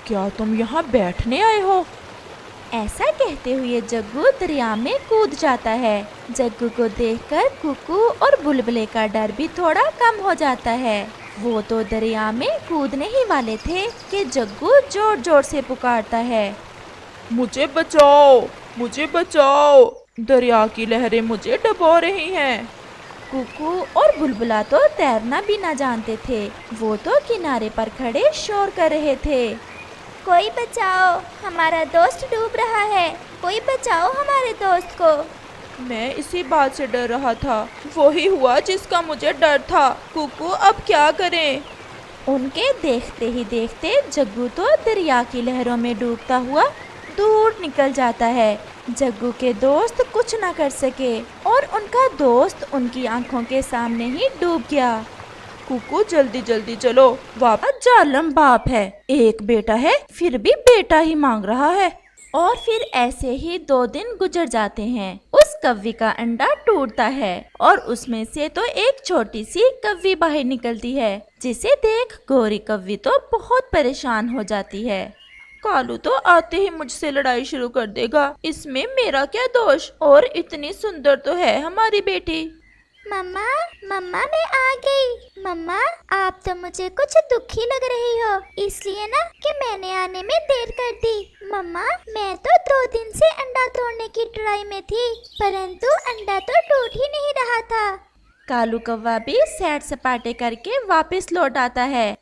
क्या तुम यहाँ बैठने आए हो? ऐसा कहते हुए जग्गू दरिया में कूद जाता है। जग्गू को देखकर कुकू और बुलबुले का डर भी थोड़ा कम हो जाता है। वो तो दरिया में कूदने ही वाले थे कि जग्गू जोर जोर से पुकारता है, मुझे बचाओ, मुझे बचाओ, दरिया की लहरें मुझे डुबो रही हैं। कुकू और बुलबुला तो तैरना भी ना जानते थे। वो तो किनारे पर खड़े शोर कर रहे थे, कोई बचाओ, हमारा दोस्त डूब रहा है, कोई बचाओ हमारे दोस्त को। मैं इसी बात से डर रहा था, वही हुआ जिसका मुझे डर था। कुकू अब क्या करें? उनके देखते ही देखते जग्गू तो दरिया की लहरों में डूबता हुआ दूर निकल जाता है। जग्गू के दोस्त कुछ ना कर सके और उनका दोस्त उनकी आंखों के सामने ही डूब गया। कुकू जल्दी जल्दी चलो, वापस जालिम बाप है, एक बेटा है फिर भी बेटा ही मांग रहा है। और फिर ऐसे ही 2 दिन गुजर जाते हैं। उस कव्वी का अंडा टूटता है और उसमें से तो एक छोटी सी कव्वी बाहर निकलती है, जिसे देख गोरी कव्वी तो बहुत परेशान हो जाती है। कालू तो आते ही मुझसे लड़ाई शुरू कर देगा, इसमें मेरा क्या दोष? और इतनी सुंदर तो है हमारी बेटी। मम्मा, मम्मा मैं आ गई। मम्मा, आप तो मुझे कुछ दुखी लग रही हो, इसलिए ना कि मैंने आने में देर कर दी। मम्मा, मैं तो 2 दिन से अंडा तोड़ने की ट्राई में थी, परंतु अंडा तो टूट ही नहीं रहा था। कालू कौवा भी सैर सपाटे करके वापस लौट आता है।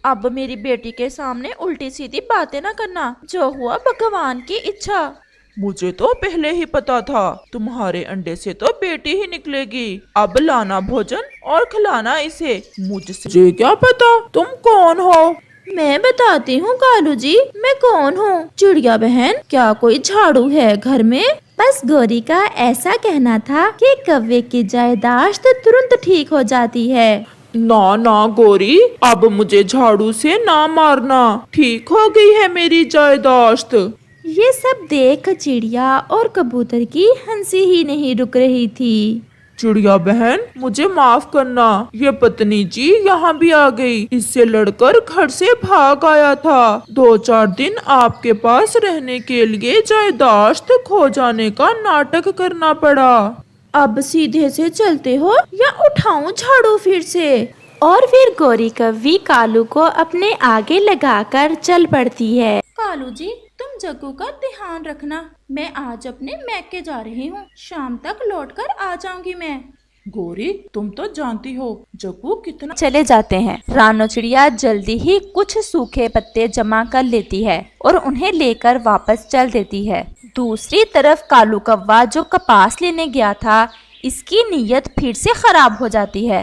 अब मेरी बेटी के सामने उल्टी सीधी बातें ना करना, जो हुआ भगवान की इच्छा। मुझे तो पहले ही पता था, तुम्हारे अंडे से तो बेटी ही निकलेगी। अब लाना भोजन और खिलाना इसे। मुझे क्या पता तुम कौन हो? मैं बताती हूँ कालू जी, मैं कौन हूँ। चिड़िया बहन, क्या कोई झाड़ू है घर में? बस गोरी का ऐसा कहना था कि कव्वे की याददाश्त तुरंत ठीक हो जाती है। ना ना गोरी, अब मुझे झाड़ू से ना मारना, ठीक हो गई है मेरी याददाश्त। ये सब देख चिड़िया और कबूतर की हंसी ही नहीं रुक रही थी। चिड़िया बहन, मुझे माफ करना, ये पत्नी जी यहाँ भी आ गई, इससे लड़कर घर से भाग आया था। 2-4 दिन आपके पास रहने के लिए याददाश्त खो जाने का नाटक करना पड़ा। अब सीधे से चलते हो या उठाऊं झाड़ू फिर से? और फिर गोरी कव्वी कालू को अपने आगे लगाकर चल पड़ती है। कालू जी, तुम जग्गू का ध्यान रखना, मैं आज अपने मैके जा रही हूँ, शाम तक लौटकर आ जाऊंगी मैं। गोरी, तुम तो जानती हो जग्गू कितना। चले जाते हैं। रानो चिड़िया जल्दी ही कुछ सूखे पत्ते जमा कर लेती है और उन्हें लेकर वापस चल देती है। दूसरी तरफ कालू कौवा जो कपास लेने गया था, इसकी नीयत फिर से खराब हो जाती है।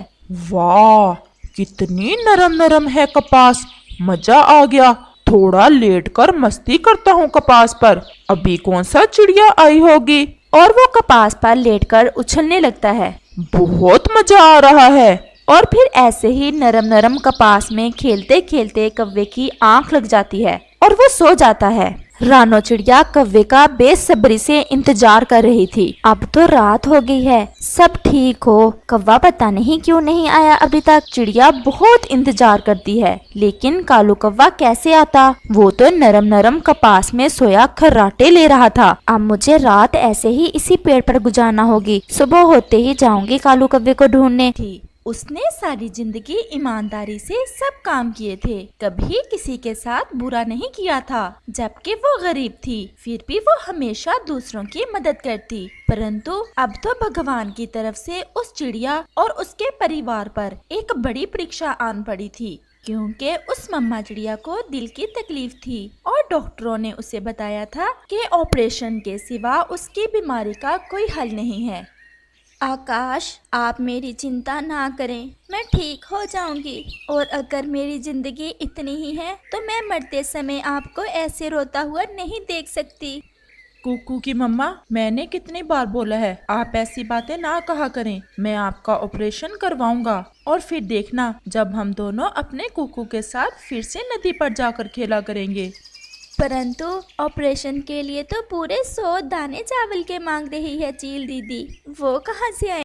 वाह, कितनी नरम नरम है कपास, मजा आ गया। थोड़ा लेटकर मस्ती करता हूँ कपास पर, अभी कौन सा चिड़िया आई होगी। और वो कपास पर लेटकर उछलने लगता है। बहुत मजा आ रहा है। और फिर ऐसे ही नरम नरम कपास में खेलते खेलते कव्वे की आंख लग जाती है और वो सो जाता है। रानो चिड़िया कव्वे का बेसब्री से इंतजार कर रही थी। अब तो रात हो गई है, सब ठीक हो, कौवा पता नहीं क्यों नहीं आया अभी तक। चिड़िया बहुत इंतजार करती है, लेकिन कालू कौवा कैसे आता? वो तो नरम नरम कपास में सोया खर्राटे ले रहा था। अब मुझे रात ऐसे ही इसी पेड़ पर गुजारना होगी, सुबह होते ही जाऊंगी कालू कौवे को ढूंढने। उसने सारी जिंदगी ईमानदारी से सब काम किए थे, कभी किसी के साथ बुरा नहीं किया था। जबकि वो गरीब थी, फिर भी वो हमेशा दूसरों की मदद करती। परंतु अब तो भगवान की तरफ से उस चिड़िया और उसके परिवार पर एक बड़ी परीक्षा आन पड़ी थी, क्योंकि उस मम्मा चिड़िया को दिल की तकलीफ थी और डॉक्टरों ने उसे बताया था कि ऑपरेशन के सिवा उसकी बीमारी का कोई हल नहीं है। आकाश, आप मेरी चिंता ना करें, मैं ठीक हो जाऊंगी। और अगर मेरी जिंदगी इतनी ही है तो मैं मरते समय आपको ऐसे रोता हुआ नहीं देख सकती। कुकू की मम्मा, मैंने कितनी बार बोला है आप ऐसी बातें ना कहा करें। मैं आपका ऑपरेशन करवाऊंगा और फिर देखना, जब हम दोनों अपने कुकू के साथ फिर से नदी पर जाकर खेला करेंगे। परंतु ऑपरेशन के लिए तो पूरे 100 दाने चावल के मांग रही है चील दीदी, वो कहाँ से आए?